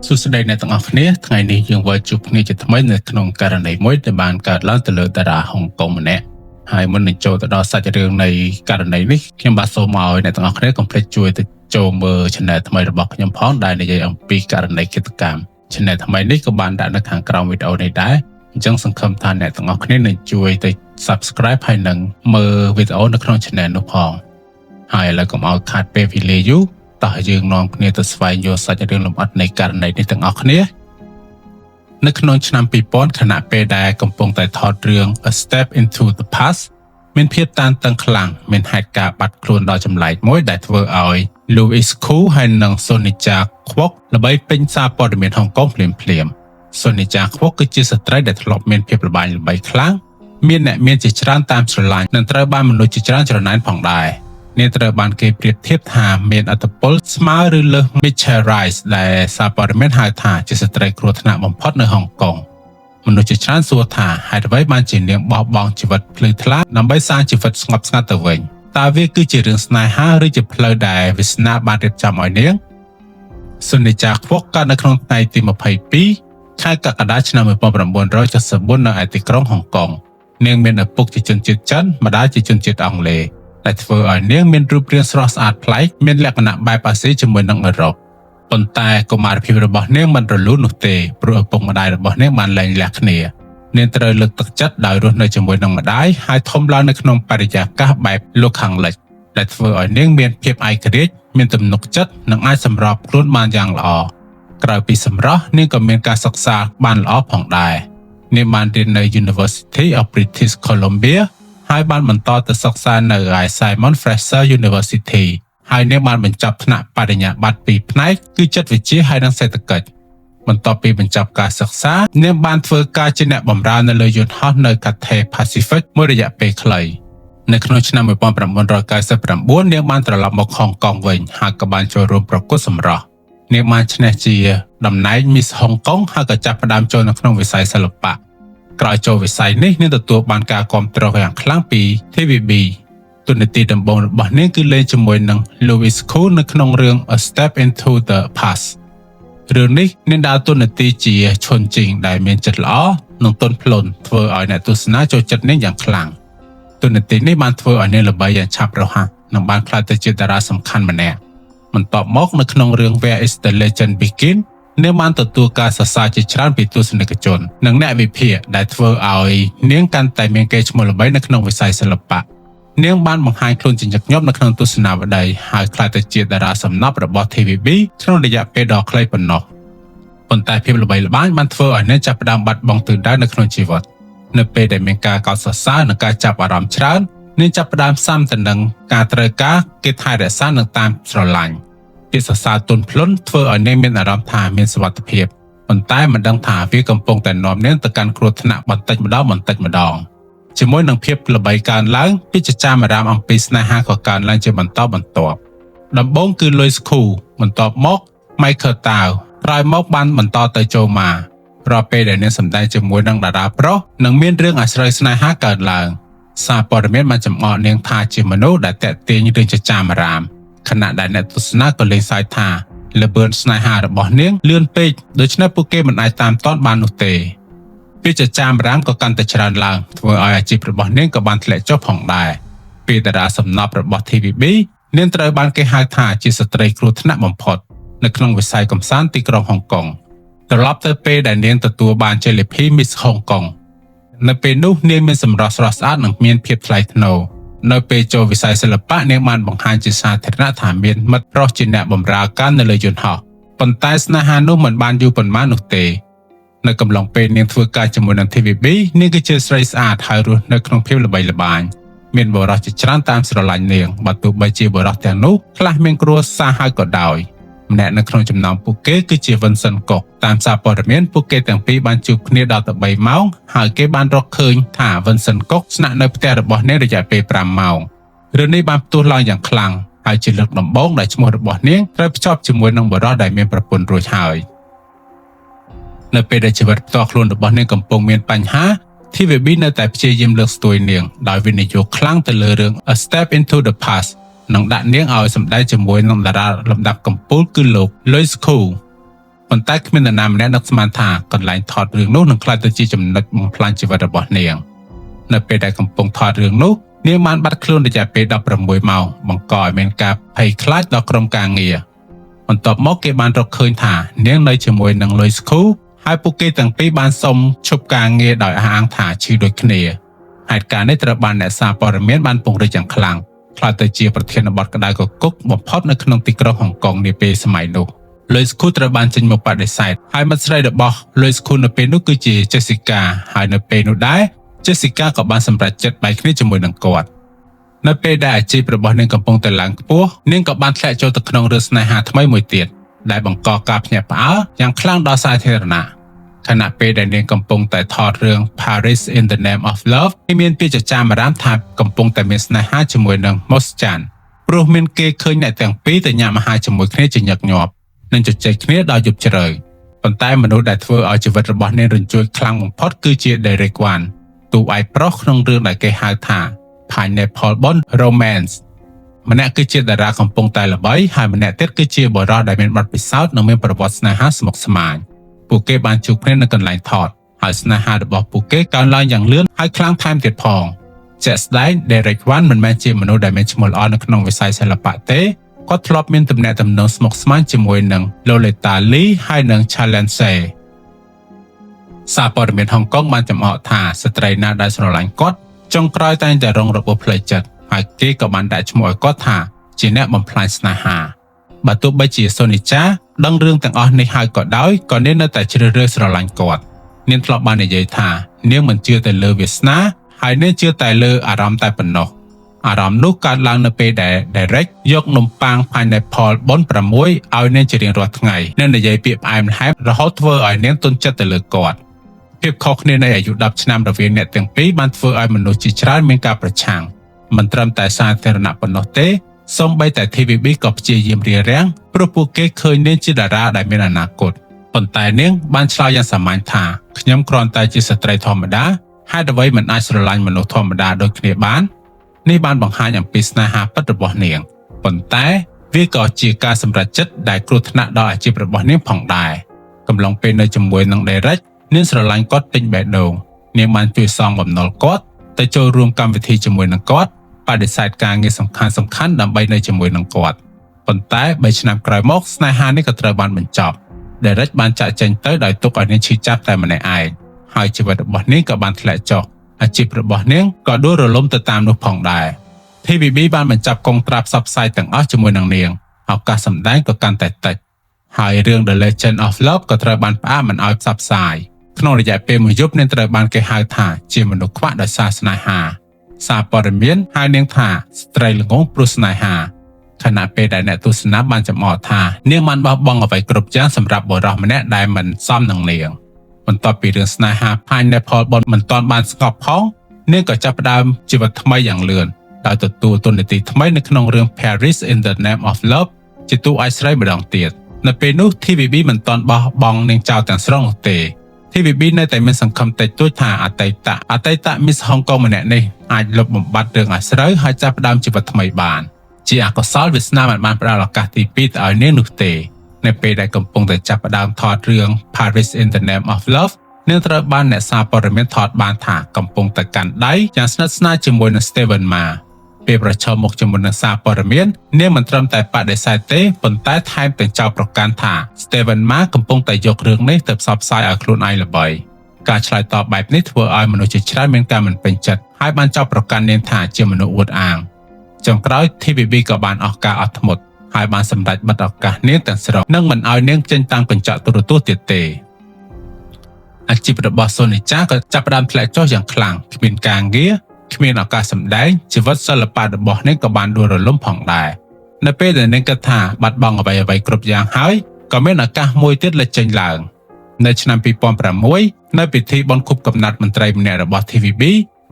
សួស្តីអ្នកទាំងអស់គ្នាថ្ងៃនេះយើងវិលជួបគ្នាជាថ្មីនៅក្នុងករណីមួយដែលបានកើតឡើងទៅលើតារាហុងកុងម្នាក់ហើយមុននឹងចូលទៅដល់សាច់រឿងនៃករណីនេះខ្ញុំបាទសូមឲ្យអ្នកទាំងអស់គ្នាកុំភ្លេចជួយទៅចូលមើល Channel ថ្មីរបស់ខ្ញុំផងដែលនិយាយអំពីករណីឃាតកម្ម Channel ថ្មីនេះក៏បានដាក់នៅខាងក្រោមវីដេអូនេះដែរអញ្ចឹងសង្ឃឹមថាអ្នកទាំងអស់គ្នានឹងជួយទៅ Subscribe ហើយនឹងមើលវីដេអូនៅក្នុង Channel នោះផងហើយឥឡូវកុំឲ្យខាតពេលវេលាយូរតោះយើងនាំគ្នាទៅស្វែងយល់សាច់រឿងលម្អិតនៃករណីនេះទាំងអស់គ្នានៅក្នុងឆ្នាំ 2000 ខណៈពេលដែលកំពុងតែថតរឿង A Step into the Past មានភាពតានតឹងខ្លាំងមានហេតុការណ៍បាត់ខ្លួនដ៏ចម្លែកមួយដែលធ្វើឲ្យ Louis Koo ហើយនិង Sonica Kwok ល្បីពេញសារព័ត៌មានហុងកុងភ្លាម Sonica Kwok គឺជាស្ត្រីដែលធ្លាប់មានភាពល្បាញល្បីខ្លាំងមានអ្នកមានជាច្រើនតាមស្រឡាញ់និងត្រូវបានមនុស្សជាច្រើនច្រណែនផងដែរនាងត្រូវបានគេប្រៀបធៀបថាមានឥទ្ធិពលស្មើឬលើស Michelle Rice ដែលសារព័ត៌មានហៅថាជាស្ត្រីគ្រោះថ្នាក់បំផុតនៅហុងកុងមនុស្សជាច្រើនសួរថាហេតុអ្វីបានជានាងបោះបង់ជីវិតភ្លឺថ្លាដើម្បីសាងជីវិតស្ងប់ស្ងាត់ទៅវិញតើវាគឺជារឿងស្នេហាឬជាផ្លូវដែលវាសនាបានរៀបចំឲ្យនាង Sonica Kwok កើតនៅក្នុងថ្ងៃទី 22 ខែកក្កដាឆ្នាំ 1974 នៅឯទីក្រុងហុងកុងនាងមានឪពុកជាជនជាតិចិនម្ដាយជាជនជាតិអង់គ្លេសដែលធ្វើឲ្យនាងមានរូបរាងស្រស់ស្អាតប្លែកមានលក្ខណៈបែបអាស៊ីជាមួយនឹងអឺរ៉ុបប៉ុន្តែកុមារភាពរបស់នាងមិនរលូននោះទេព្រោះឪពុកម្ដាយរបស់នាងបានលែងលះគ្នានាងត្រូវលើកទឹកចិត្តដោយរស់នៅជាមួយនឹងម្ដាយហើយធំឡើងនៅក្នុងបរិយាកាសបែបលោកខាងលិចដែលធ្វើឲ្យនាងមានភាពឯករាជ្យមានទំនុកចិត្តនិងអាចសម្របខ្លួនបានយ៉ាងល្អក្រៅពីសម្រស់នាងក៏មានការសិក្សាបានល្អផងដែរនាងបានរៀននៅ University of British Columbia ហើយបានបន្តទៅសិក្សានៅឯ Simon Fraser University ហើយនាងបានបញ្ចប់ថ្នាក់បរិញ្ញាបត្រពីរផ្នែកគឺចិត្តវិទ្យាហើយនិងសេដ្ឋកិច្ចបន្ទាប់ពីបញ្ចប់ការសិក្សានាងបានធ្វើការជាអ្នកបម្រើនៅលើយន្តហោះនៅ Cathay Pacific មួយរយៈពេលខ្លីនៅក្នុងឆ្នាំ 1999 នាងបានត្រឡប់មកហុងកុងវិញហើយក៏បានចូលរួមប្រកួតសម្រស់នាងបានឈ្នះជាតំណែង Miss Hong Kong ហើយក៏ចាប់ផ្ដើមចូលនៅក្នុងវិស័យសិល្បៈក្រោយចូលវិស័យនេះនាងទទួលបានការគាំទ្រយ៉ាងខ្លាំងពី TVB តួនាទីដំបូងរបស់នាងគឺលេងជាមួយនឹង Louis Koo នៅក្នុងរឿង A Step into the Past រឿងនេះនាងដើរតួនាទីជាឈុនជីងដែលមានចិត្តល្អនិងទន់ភ្លន់ធ្វើឲ្យអ្នកទស្សនាចូលចិត្តនាងយ៉ាងខ្លាំងតួនាទីនេះបានធ្វើឲ្យនាងល្បីយ៉ាងឆាប់រហ័សនិងបានក្លាយទៅជាតារាសំខាន់ម្នាក់បន្ទាប់មកនៅក្នុងរឿង Where is the Legend Beginនាងបានទទួលការសរសើរជាច្រើនពីទស្សនិកជននិងអ្នកវិភាគដែលធ្វើឲ្យនាងកាន់តែមានកេរ្តិ៍ឈ្មោះល្បីនៅក្នុងវិស័យសិល្បៈនាងបានបង្ហាញខ្លួនជាញឹកញាប់នៅក្នុងទស្សនាវដ្តីហើយក្លាយទៅជាតារាសំណប់របស់ TVB ក្នុងរយៈពេលដ៏ខ្លីប៉ុណ្ណោះប៉ុន្តែភាពល្បីល្បាញបានធ្វើឲ្យនាងចាប់ផ្ដើមបាត់បង់ទិសដៅនៅក្នុងជីវិតនៅពេលដែលមានការកោតសរសើរនិងការចាប់អារម្មណ៍ច្រើននាងចាប់ផ្ដើមផ្សំទៅនឹងការត្រូវការគេថែរក្សានិងតាមស្រឡាញ់ពាក្យសរសើរទន់ភ្លន់ធ្វើឲ្យនាងមានអារម្មណ៍ថាមានសុវត្ថិភាពប៉ុន្តែមិនដឹងថាវាកំពុងតែនាំនាងទៅកាន់គ្រោះថ្នាក់បន្តិចម្ដងជាមួយនឹងភាពល្បីកើនឡើងពាក្យចចាមអារ៉ាមអំពីស្នេហាក៏កើនឡើងជាបន្តបន្ទាប់ដំបូងគឺ Louis Koo បន្ទាប់មក Michael Tao ក្រោយមកបានបន្តទៅ Jo Ma រាល់ពេលដែលនាងសម្ដែងជាមួយនឹងតារាប្រុសនិងមានរឿងអាស្រ័យស្នេហាកើតឡើងសារព័ត៌មានបានចំអកនាងថាជាមនុស្សដែលតាក់ទាញរឿងចចាមអារ៉ាមខណៈដែលអ្នកទស្សនាក៏លេងសើចថាល្បឿនស្នេហារបស់នាងលឿនពេកដូច្នេះពួកគេមិនអាចតាមទាន់បាននោះទេពាក្យចចាមអារ៉ាមក៏កាន់តែច្រើនឡើងធ្វើឲ្យអាជីពរបស់នាងក៏បានធ្លាក់ចុះផងដែរពីតារាសំណប់របស់ TVB នាងត្រូវបានគេហៅថាជាស្ត្រីគ្រោះថ្នាក់បំផុតនៅក្នុងវិស័យកំសាន្តទីក្រុងហុងកុងត្រឡប់ទៅពេលដែលនាងទទួលបានជ័យលាភី Miss Hong Kong នៅពេលនោះនាងមានសម្រស់ស្រស់ស្អាតនិងមានភាពថ្លៃថ្នូរនៅពេលចូលវិស័យសិល្បៈនាងបានបង្ហាញជាសាធារណៈថាមានមិត្តប្រុសជាអ្នកបម្រើការនៅលើយន្តហោះប៉ុន្តែស្នេហានោះមិនបានយូរប៉ុន្មាននោះទេនៅកំឡុងពេលនាងធ្វើការជាមួយនឹង TVB នាងគឺជាស្រីស្អាតហើយរស់នៅក្នុងភាពល្បីល្បាញមានបុរសជាច្រើនតាមស្រឡាញ់នាងបើទោះបីជាបុរសទាំងនោះខ្លះមានគ្រួសារហើយក៏ដោយម្នាក់នៅក្នុងចំណោមពួកគេគឺជា Vincent Kok តាមសារព័ត៌មានពួកគេទាំងពីរបានជួបគ្នាដល់ទៅ3ម៉ោងហើយគេបានរកឃើញថា Vincent Kok ស្នាក់នៅផ្ទះរបស់នាងរយៈពេល5ម៉ោងរឿងនេះបានផ្ទុះឡើងយ៉ាងខ្លាំងហើយជាលើកដំបូងដែលឈ្មោះរបស់នាងត្រូវភ្ជាប់ជាមួយនឹងបុរសដែលមានប្រពន្ធរួចហើយនៅពេលដែលជីវិតផ្ទាល់ខ្លួនរបស់នាងកំពុងមានបញ្ហា TVB នៅតែព្យាយាមលើកស្ទួយនាងដោយវិនិយោគខ្លាំងទៅលើរឿង A Step into the Past និងដាក់នាងឲ្យសម្ដែងជាមួយនឹងតារាលំដាប់កំពូលគឺលោក Louis Koo ប៉ុន្តែគ្មាននរណាម្នាក់នឹកស្មានថាកន្លែងថតរឿងនោះនឹងក្លាយទៅជាចំណុចបំផ្លាញជីវិតរបស់នាងនៅពេលដែលកំពុងថតរឿងនោះនាងបានបាត់ខ្លួនរយៈពេល16ម៉ោងបង្កឲ្យមានការភ័យខ្លាចដល់ក្រុមការងារបន្ទាប់មកគេបានរកឃើញថានាងនៅជាមួយនឹង Lois Koo ហើយពួកគេទាំងពីរបានសុំឈប់ការងារដោយអះអាងថាឈឺដូចគ្នាហេតុការណ៍នេះត្រូវបានអ្នកសារព័ត៌មានបានពង្រីកយ៉ាងខ្លាំងខ្លាចទៅជាប្រធានបទក្តៅគគុកបំផុតនៅក្នុងទីក្រុងហុងកុងនាពេលសម័យនោះ Lois Koo ត្រូវបានចេញមកបដិសេធហើយមិត្តស្រីរបស់ Lois Koo នៅពេលនោះគឺជា Jessica ហើយនៅពេលនោះដែរ Jessica ក៏បានសម្រេចចិត្តបែកគ្នាជាមួយនឹងគាត់នៅពេលដែលអាជីពរបស់នាងកំពុងតែឡើងខ្ពស់នាងក៏បានធ្លាក់ចូលទៅក្នុងរឿងស្នេហាថ្មីមួយទៀតដែលបង្កការភ្ញាក់ផ្អើលយ៉ាងខ្លាំងដល់សាធារណៈខណៈពេលដែលនាងកំពុងតែថតរឿង Paris in the Name of Love មានពាក្យចចាមអារ៉ាមថាកំពុងតែមានស្នេហាជាមួយនឹង Moss Chan ព្រោះមានគេឃើញអ្នកទាំងពីរទៅញ៉ាំអាហារជាមួយគ្នាជាញឹកញាប់និងជជែកគ្នាដល់យប់ជ្រៅប៉ុន្តែមនុស្សដែលធ្វើឲ្យជីវិតរបស់នាងរញ្ជួយខ្លាំងបំផុតគឺជា Derek Wan តួឯកប្រុសក្នុងរឿងដែលគេហៅថា Pineapple Bond Romance ម្នាក់គឺជាតារាកំពុងតែល្បីហើយម្នាក់ទៀតគឺជាបុរសដែលមានបទពិសោធន៍និងមានប្រវត្តិស្នេហាស្មុគស្មាញពួកគេបានជួបគ្នានៅកន្លែងថតហើយស្នេហារបស់ពួកគេកើនឡើងយ៉ាងលឿនហើយខ្លាំងថែមទៀតផងជាក់ស្ដែង Derek Wan មិនមែនជាមនុស្សដែលមានឈ្មោះល្អនៅក្នុងវិស័យសិល្បៈទេគាត់ធ្លាប់មានទំនាក់ទំនងស្មុគស្មាញជាមួយនឹង Lolita Lee ហើយនិង Challenge សារព័ត៌មានហុងកុងបានចំអកថាស្ត្រីណាដែលស្រឡាញ់គាត់ចុងក្រោយតែងតែរងរបួសផ្លូវចិត្តហើយគេក៏បានដាក់ឈ្មោះឲ្យគាត់ថាជាអ្នកបំផ្លាញស្នេហាបើទោះបីជាសូនីចាដឹងរឿងទាំងអស់នេះហើយក៏ដោយក៏នាងនៅតែជ្រើសរើសស្រឡាញ់គាត់នាងធ្លាប់បាននិយាយថានាងមិនជឿទៅលើវាសនាហើយនាងជឿតែលើអារម្មណ៍តែប៉ុណ្ណោះអារម្មណ៍នោះកើតឡើងនៅពេលដែល Derek យកនំប៉័ង Pineapple Bond 6ឲ្យនាងជារៀងរាល់ថ្ងៃនិងនិយាយពាក្យផ្អែមល្ហែមរហូតធ្វើឲ្យនាងទន់ចិត្តទៅលើគាត់ភាពខុសគ្នានៃអាយុ10ឆ្នាំរវាងអ្នកទាំងពីរបានធ្វើឲ្យមនុស្សជាច្រើនមានការប្រឆាំងមិនត្រឹមតែសាធារណៈប៉ុណ្ណោះទេសូម្បីតែ TVB ក៏ព្យាយាមរារាំងព្រោះពួកគេឃើញនាងជាតារាដែលមានអនាគតប៉ុន្តែនាងបានឆ្លើយយ៉ាងសាមញ្ញថាខ្ញុំគ្រាន់តែជាស្ត្រីធម្មតាហេតុអ្វីមិនអាចស្រឡាញ់មនុស្សធម្មតាដូចគ្នាបាននេះបានបង្ហាញអំពីស្នេហាពិតរបស់នាងប៉ុន្តែវាក៏ជាការសម្រេចចិត្តដែលគ្រោះថ្នាក់ដល់អាជីពរបស់នាងផងដែរកំឡុងពេលនៅជាមួយនឹង Derek នាងស្រឡាញ់គាត់ពេញបេះដូងនាងបានជួយសងបំណុលគាត់ទៅចូលរួមកម្មវិធីជាមួយនឹងគាត់បដិសេធការងារសំខាន់ៗដើម្បីនៅជាមួយនឹងគាត់ប៉ុន្តែ3ឆ្នាំក្រោយមកស្នេហានេះក៏ត្រូវបានបញ្ចប់ Derek បានចាក់ចែងទៅដោយទុកឲ្យនាងឈឺចាប់តែម្នាក់ឯងហើយជីវិតរបស់នាងក៏បានធ្លាក់ចុះអាជីពរបស់នាងក៏ដួលរលំទៅតាមនោះផងដែរ TVB បានបញ្ចប់កុងត្រាផ្សព្វផ្សាយទាំងអស់ជាមួយនឹងនាងឱកាសសម្ដែងក៏កាន់តែតិចហើយរឿង The Legend of Love ក៏ត្រូវបានផ្អាកមិនឲ្យផ្សព្វផ្សាយក្នុងរយៈពេលមួយយប់នាងត្រូវបានគេហៅថាជាមនុស្សខ្វាក់ដោយសារស្នេហាសារព័ត៌មានហៅនាងថាស្ត្រីល្ងងព្រោះស្នេហាខណៈពេលដែលអ្នកទស្សនាបានចំអកថានាងបានបោះបង់អ្វីគ្រប់យ៉ាងសម្រាប់បុរសម្នាក់ដែលមិនសមនឹងនាងបន្ទាប់ពីរឿងស្នេហា Pineapple Bond មិនទាន់បានស្ងប់ផងនាងក៏ចាប់ផ្ដើមជីវិតថ្មីយ៉ាងលឿនដោយទទួលតួនាទីថ្មីនៅក្នុងរឿង Paris in the Name of Love ជាតួឯកស្រីម្ដងទៀតនៅពេលនោះ TVB មិនទាន់បោះបង់នាងចោលទាំងស្រុងនោះទេ TVB នៅតែមានសង្ឃឹមតិចតួចថាអតីត Miss Hong Kong ម្នាក់នេះអាចលុបបំបាត់រឿងអាស្រូវហើយចាប់ផ្ដើមជីវិតថ្មីបានជាអកុសលវាសនាមិនបានផ្ដល់ឱកាសទី2ទៅឲ្យនាងនោះទេនៅពេលដែលកំពុងតែចាប់ផ្ដើមថតរឿង Paris in the Name of Love នាងត្រូវបានអ្នកសារព័ត៌មានថតបានថាកំពុងតែកាន់ដៃយ៉ាងស្និទ្ធស្នាលជាមួយនឹង Steven Ma ពេលប្រឈមមុខជាមួយនឹងសារព័ត៌មាននាងមិនត្រឹមតែបដិសេធទេប៉ុន្តែថែមទាំងចោទប្រកាន់ថា Steven Ma កំពុងតែយករឿងនេះទៅផ្សព្វផ្សាយឲ្យខ្លួនឯងល្បីការឆ្លើយតបបែបនេះធ្វើឲ្យមនុស្សជាច្រើនមានការមិនពេញចិត្តហើយបានចោទប្រកាន់នាងថាជាមនុស្សអួតអាងចុងក្រោយ TVB ក៏បានអស់ការអត់ធ្មត់ហើយបានសម្រេចបិទឱកាសនាងទាំងស្រុងនិងមិនឲ្យនាងចេញតាំងកញ្ចក់ទូរទស្សន៍ទៀតទេអាជីពរបស់សូនីចាក៏ចាប់ផ្ដើមធ្លាក់ចុះយ៉ាងខ្លាំងគ្មានការងារគ្មានឱកាសសម្ដែងជីវិតសិល្បៈរបស់នាងក៏បានដួលរលំផងដែរនៅពេលដែលនាងគិតថាបាត់បង់អ្វីៗគ្រប់យ៉ាងហើយក៏មានឱកាសមួយទៀតលេចចេញឡើងនៅឆ្នាំ2006នៅពិធីបុណ្យខួបកំណត់មន្ត្រីម្នាក់របស់ TVB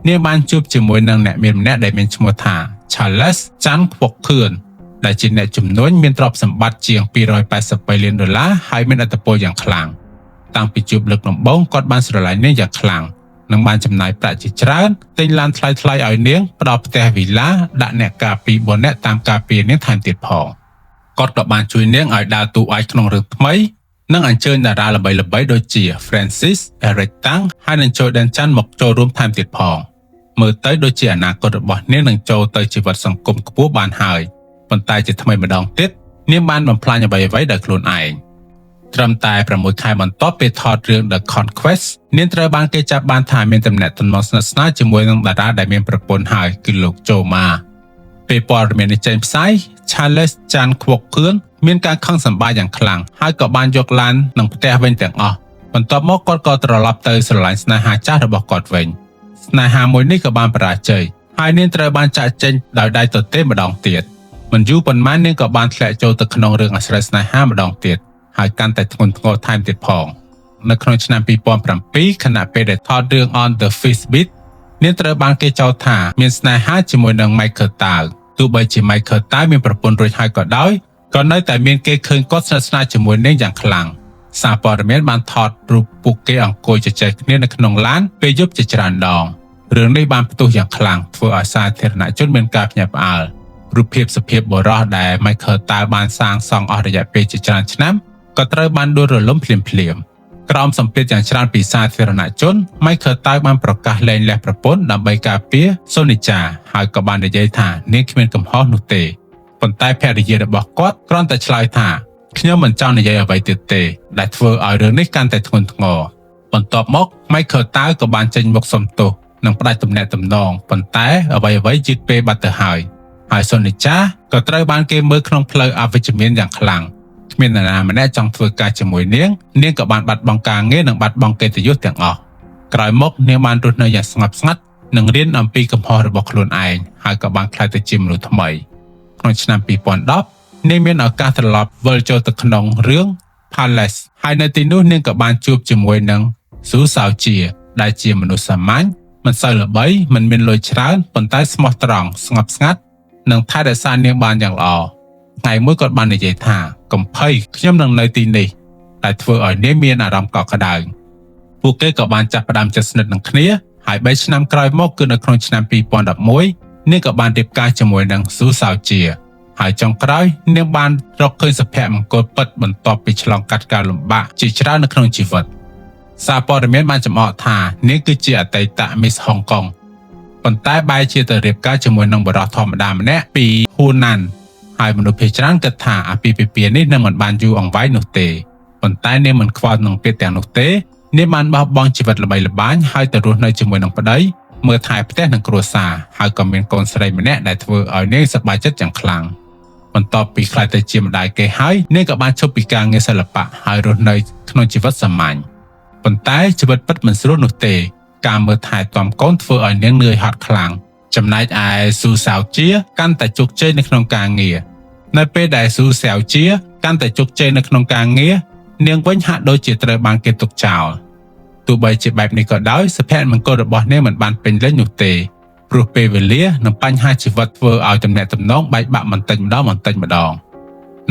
នាងបានជួបជាមួយនឹងអ្នកមានម្នាក់ដែលមានឈ្មោះថា Charles Chan Kwok Khuen ដែលជាអ្នកជំនួញមានទ្រព្យសម្បត្តិជាង$283 លានហើយមានឥទ្ធិពលយ៉ាងខ្លាំងតាំងពីជួបលើកដំបូងគាត់បានស្រឡាញ់នាងយ៉ាងខ្លាំងនិងបានចំណាយប្រាក់ជាច្រើនទិញឡានថ្លៃៗឲ្យនាងផ្ដល់ផ្ទះវីឡាដាក់អ្នកការពារ4នាក់តាមការពារនាងថែមទៀតផងគាត់ក៏បានជួយនាងឲ្យដើរតួឯកក្នុងរឿងថ្មី និងអញ្ជើញតារាល្បីៗដូចជា Francis Eric Tang ហើយនិង Jordan Chan មកចូលរួមថែមទៀតផងមើលទៅដូចជាអនាគតរបស់នាងនឹងចូលទៅជីវិតសង្គមខ្ពស់បានហើយប៉ុន្តែជាថ្មីម្ដងទៀតនាងបានបំផ្លាញអ្វីៗដោយខ្លួនឯងត្រឹមតែ6ខែបន្ទាប់ពីថតរឿង The Conquest នាងត្រូវបានគេចាប់បានថាមានទំនាក់ទំនងស្និទ្ធស្នាលជាមួយនឹងតារាដែលមានប្រពន្ធហើយគឺលោក Jo Ma ពេលព័ត៌មាននេះចេញផ្សាយ Charles Chan Kwok Keun មានការខឹងសម្បារយ៉ាងខ្លាំងហើយក៏បានយកឡាននឹងផ្ទះវិញទាំងអស់បន្ទាប់មកគាត់ក៏ត្រឡប់ទៅស្រឡាញ់ស្នេហាចាស់របស់គាត់វិញស្នេហាមួយនេះក៏បានបរាជ័យហើយនាងត្រូវបានចាក់ចេញដោយដៃទទេម្ដងទៀតមិនយូរប៉ុន្មាននាងក៏បានធ្លាក់ចូលទៅក្នុងរឿងអាស្រ័យស្នេហាម្ដងទៀតហើយកាន់តែធ្ងន់ធ្ងរថែមទៀតផងនៅក្នុងឆ្នាំ2007ខណៈពេលដែលថតរឿង On the Fish Beat នាងត្រូវបានគេចោទថាមានស្នេហាជាមួយនឹង Michael Tao ទោះបីជា Michael Tao មានប្រពន្ធរួចហើយក៏ដោយក៏នៅតែមានគេឃើញគាត់ស្និទ្ធស្នាលជាមួយនាងយ៉ាងខ្លាំងសារព័ត៌មានបានថតរូបពួកគេអង្គុយជជែកគ្នានៅក្នុងឡានពេលយប់ជាច្រើនដងរឿងនេះបានផ្ទុះយ៉ាងខ្លាំងធ្វើឲ្យសាធារណជនមានការភ្ញាក់ផ្អើលរូបភាពសុភាពបុរសដែល Michael Tao បានសាងសង់អស់រយៈពេលជាច្រើនឆ្នាំក៏ត្រូវបានដួលរលំភ្លាមៗក្រោមសម្ពាធយ៉ាងច្រើនពីសាធារណជន Michael Tao បានប្រកាសលែងលះប្រពន្ធដើម្បីការពារ Sonica ហើយក៏បាននិយាយថានាងគ្មានកំហុសនោះទេប៉ុន្តែភរិយារបស់គាត់គ្រាន់តែឆ្លើយថាខ្ញុំមិនចង់និយាយអ្វីទៀតទេដែលធ្វើឲ្យរឿងនេះកាន់តែធ្ងន់ធ្ងរបន្ទាប់មក Michael Tao ក៏បានចេញមុខសុំទោសនិងផ្ដាច់ទំនាក់ទំនងប៉ុន្តែអ្វីៗយឺតពេលបាត់ទៅហើយSonica ក៏ត្រូវបានគេមើលក្នុងផ្លូវអវិជ្ជមានយ៉ាងខ្លាំងគ្មាននរណាម្នាក់ចង់ធ្វើការជាមួយនាងក៏បានបាត់បង់ការងារនិងបាត់បង់កិត្តិយសទាំងអស់ក្រោយមកនាងបានរស់នៅយ៉ាងស្ងប់ស្ងាត់និងរៀនអំពីកំហុសរបស់ខ្លួនឯងហើយក៏បានក្លាយទៅជាមនុស្សថ្មីក្នុងឆ្នាំ2010នាងមានឱកាសត្រឡប់វិលចូលទៅក្នុងរឿង Palace ហើយនៅទីនោះនាងក៏បានជួបជាមួយនឹង Su Saojia ដែលជាមនុស្សសាមញ្ញមិនសូវល្បីមិនមានលុយច្រើនប៉ុន្តែស្មោះត្រង់ស្ងប់ស្ងាត់និងថែរក្សានាងបានយ៉ាងល្អថ្ងៃមួយគាត់បាននិយាយថាកំភៃខ្ញុំនឹងនៅទីនេះដែលធ្វើឲ្យនាងមានអារម្មណ៍កក់ក្ដៅពួកគេក៏បានចាប់ផ្ដើមជិតស្និទ្ធនឹងគ្នាហើយ3ឆ្នាំក្រោយមកគឺនៅក្នុងឆ្នាំ2011នាងក៏បានរៀបការជាមួយនឹង Su Saojia ហើយចុងក្រោយនាងបានរកឃើញសុភមង្គលពិតបន្ទាប់ពីឆ្លងកាត់ការលំបាកជាច្រើននៅក្នុងជីវិតសារព័ត៌មានបានចំអកថានាងគឺជាអតីត Miss Hong Kong ប៉ុន្តែបែរជាទៅរៀបការជាមួយនឹងបុរសធម្មតាម្នាក់ពី Hunan ហើយមនុស្សភាគច្រើនគិតថាអាពាហ៍ពិពាហ៍នេះនឹងមិនបានយូរអង្វែងនោះទេប៉ុន្តែនាងមិនខ្វល់នឹងពាក្យទាំងនោះទេនាងបានបោះបង់ជីវិតល្បីល្បាញហើយទៅរស់នៅជាមួយនឹងប្តីមើលថែផ្ទះនិងគ្រួសារហើយក៏មានកូនស្រីម្នាក់ដែលធ្វើឲ្យនាងសប្បាយចិត្តយ៉ាងខ្លាំងបន្ទាប់ពីខ្លាចទៅជាម្ដាយគេហើយនាងក៏បានឈប់ពីការងារសិល្បៈហើយរស់នៅក្នុងជីវិតសាមញ្ញប៉ុន្តែជីវិតពិតមិនស្រួលនោះទេការមើលថែទាំកូនធ្វើឲ្យនាងនឿយហត់ខ្លាំងចំណែកឯ Su Saojia កាន់តែជោគជ័យនៅក្នុងការងារនៅពេលដែល Su Saojia កាន់តែជោគជ័យនៅក្នុងការងារនាងវិញហាក់ដូចជាត្រូវបានគេទុកចោលទោះបីជាបែបនេះក៏ដោយសុភមង្គលរបស់នាងមិនបានពេញលេញនោះទេព្រោះពេលវេលានិងបញ្ហាជីវិតធ្វើឲ្យទំនាក់ទំនងបែកបាក់បន្តិចម្ដង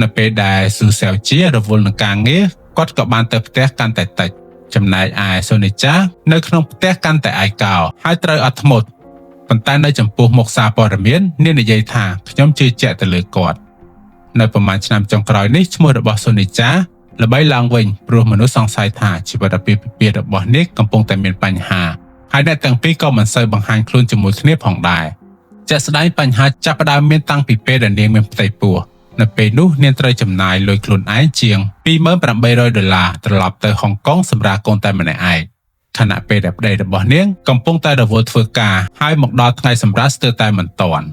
នៅពេលដែល Su Saojia រវល់នឹងការងារគាត់ក៏បានទៅផ្ទះកាន់តែតិចចំណែកឯ Sonica នៅក្នុងផ្ទះកាន់តែឯកោហើយត្រូវអត់ធ្មត់ប៉ុន្តែនៅចំពោះមុខសារព័ត៌មាននាងនិយាយថាខ្ញុំជឿជាក់ទៅលើគាត់នៅប្រហែលឆ្នាំចុងក្រោយនេះឈ្មោះរបស់ Sonica ល្បីឡើងវិញព្រោះមនុស្សសង្ស័យថាជីវិតអាពាហ៍ពិពាហ៍របស់នាងកំពុងតែមានបញ្ហាហើយអ្នកទាំងពីរក៏មិនសូវបង្ហាញខ្លួនជាមួយគ្នាផងដែរជាក់ស្ដែងបញ្ហាចាប់ផ្ដើមមានតាំងពីពេលដែលនាងមានផ្ទៃពោះនៅពេលនោះនាងត្រូវចំណាយលុយខ្លួនឯងជាង$2,800ត្រឡប់ទៅហុងកុងសម្រាប់កូនតែម្នាក់ឯងខណៈពេលដែលប្តីរបស់នាងកំពុងតែរវល់ធ្វើការហើយមកដល់ថ្ងៃសម្រាប់ស្ទើរតែមិនទាន់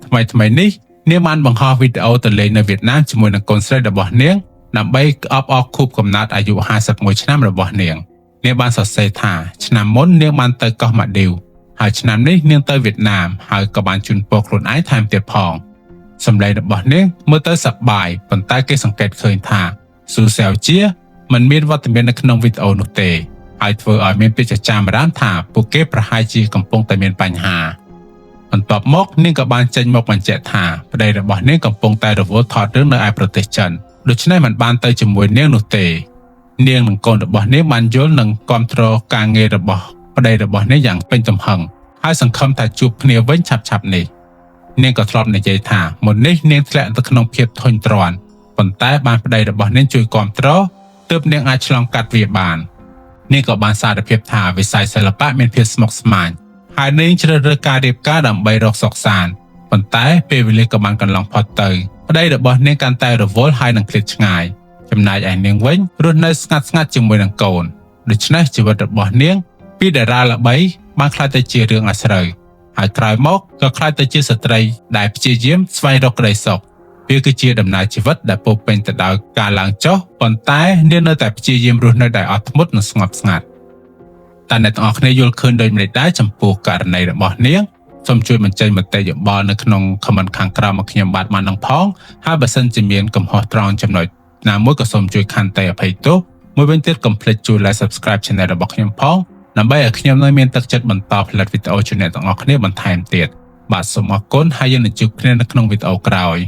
ថ្មីនេះនាងបានបង្ហោះវីដេអូទៅលេងនៅវៀតណាមជាមួយនឹងកូនស្រីរបស់នាងដើម្បីអបអរខួបកំណើតអាយុ51ឆ្នាំរបស់នាងបានសរសេរថាឆ្នាំមុននាងបានទៅកោះម៉ាឌីវហើយឆ្នាំនេះនាងទៅវៀតណាមហើយក៏បានជូនពរខ្លួនឯងថែមទៀតផងសម្លេងរបស់នាងមើលទៅសប្បាយប៉ុន្តែគេសង្កេតឃើញថា Su Saojia មិនមានវត្តមាននៅក្នុងវីដេអូនោះទេហើយធ្វើឲ្យមានពាក្យចចាមអារ៉ាមថាពួកគេប្រហែលជាកំពុងតែមានបញ្ហាបន្ទាប់មកនាងក៏បានចេញមកបញ្ជាក់ថាប្តីរបស់នាងកំពុងតែរវល់ថតរឿងនៅឯប្រទេសចិនដូច្នេះមិនបានទៅជាមួយនាងនោះទេនាងនិងកូនរបស់នាងបានយល់និងគាំទ្រការងាររបស់ប្តីរបស់នាងយ៉ាងពេញទំហឹងហើយសង្ឃឹមថាជួបគ្នាវិញឆាប់ៗនេះនាងក៏ធ្លាប់និយាយថាមុននេះនាងធ្លាក់ទៅក្នុងភាពធុញទ្រាន់ប៉ុន្តែបានប្តីរបស់នាងជួយគាំទ្រទ ទើបនាងអាចឆ្លងកាត់វាបាននាងក៏បានសារភាពថាវិស័យសិល្បៈមានភាពស្មុគស្មាញហើយនាងជ្រើសរើសការរៀបការដើម្បីរកសុខសាន្តប៉ុន្តែពេលវេលាក៏បានកន្លងផុតទៅប្តីរបស់នាងកាន់តែរវល់ហើយនឹងឃ្លាតឆ្ងាយចំណែកឯនាងវិញរស់នៅស្ងាត់ស្ងាត់ជាមួយនឹងកូនដូច្នេះជីវិតរបស់នាងពីតារាល្បីបានក្លាយទៅជារឿងអាស្រូវហើយក្រោយមកក៏ក្លាយទៅជាស្ត្រីដែលព្យាយាមស្វែងរកក្តីសុខវាគឺជាដំណើរជីវិតដែលពោរពេញទៅដោយការឡើងចុះប៉ុន្តែនាងនៅតែព្យាយាមរស់នៅដោយអត់ធ្មត់និងស្ងប់ស្ងាត់តែអ្នកទាំងអស់គ្នាយល់ឃើញដូចម្តេចដែរចំពោះករណីរបស់នាងសូមជួយបញ្ចេញមតិយោបល់នៅក្នុង comment ខាងក្រោមមកខ្ញុំបាទបាននឹងផងហើយបើសិនជាមានកំហុសត្រង់ចំណុចណាមួយក៏សូមជួយខន្តីអភ័យទោសមួយវិញទៀតកុំភ្លេចជួយ like subscribe channel របស់ខ្ញុំផងដើម្បីឲ្យខ្ញុំនៅមានទឹកចិត្តបន្តផលិតវីដេអូជូនអ្នកទាំងអស់គ្នាបន្ថែមទៀតបាទសូមអរគុណហើយយើងនឹងជួបគ្នានៅក្នុងវីដេអូក្រោយ